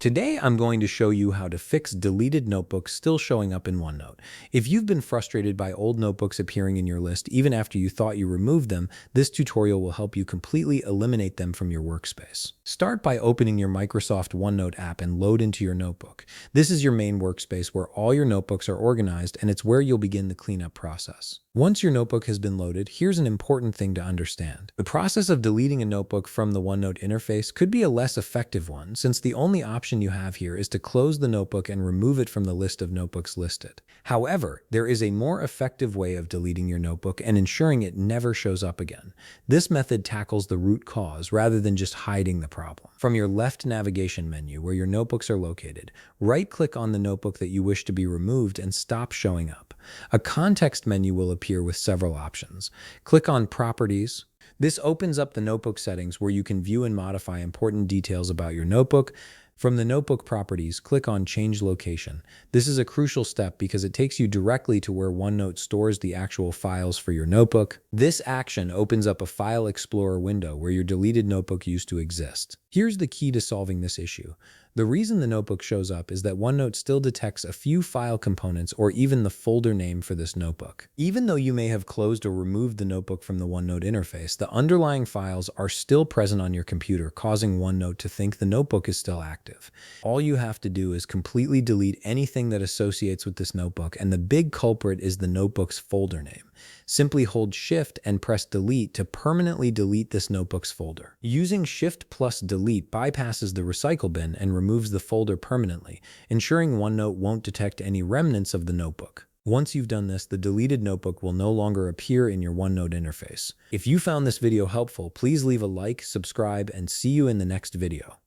Today, I'm going to show you how to fix deleted notebooks still showing up in OneNote. If you've been frustrated by old notebooks appearing in your list even after you thought you removed them, this tutorial will help you completely eliminate them from your workspace. Start by opening your Microsoft OneNote app and load into your notebook. This is your main workspace where all your notebooks are organized, and it's where you'll begin the cleanup process. Once your notebook has been loaded, here's an important thing to understand. The process of deleting a notebook from the OneNote interface could be a less effective one, since the only option you have here is to close the notebook and remove it from the list of notebooks listed. However, there is a more effective way of deleting your notebook and ensuring it never shows up again. This method tackles the root cause rather than just hiding the problem. From your left navigation menu where your notebooks are located, right-click on the notebook that you wish to be removed and stop showing up. A context menu will appear with several options. Click on Properties. This opens up the notebook settings where you can view and modify important details about your notebook. From the notebook properties, click on Change Location. This is a crucial step because it takes you directly to where OneNote stores the actual files for your notebook. This action opens up a File Explorer window where your deleted notebook used to exist. Here's the key to solving this issue. The reason the notebook shows up is that OneNote still detects a few file components or even the folder name for this notebook. Even though you may have closed or removed the notebook from the OneNote interface, the underlying files are still present on your computer, causing OneNote to think the notebook is still active. All you have to do is completely delete anything that associates with this notebook, and the big culprit is the notebook's folder name. Simply hold Shift and press Delete to permanently delete this notebook's folder. Using Shift plus Delete bypasses the recycle bin and removes the folder permanently, ensuring OneNote won't detect any remnants of the notebook. Once you've done this, the deleted notebook will no longer appear in your OneNote interface. If you found this video helpful, please leave a like, subscribe, and see you in the next video.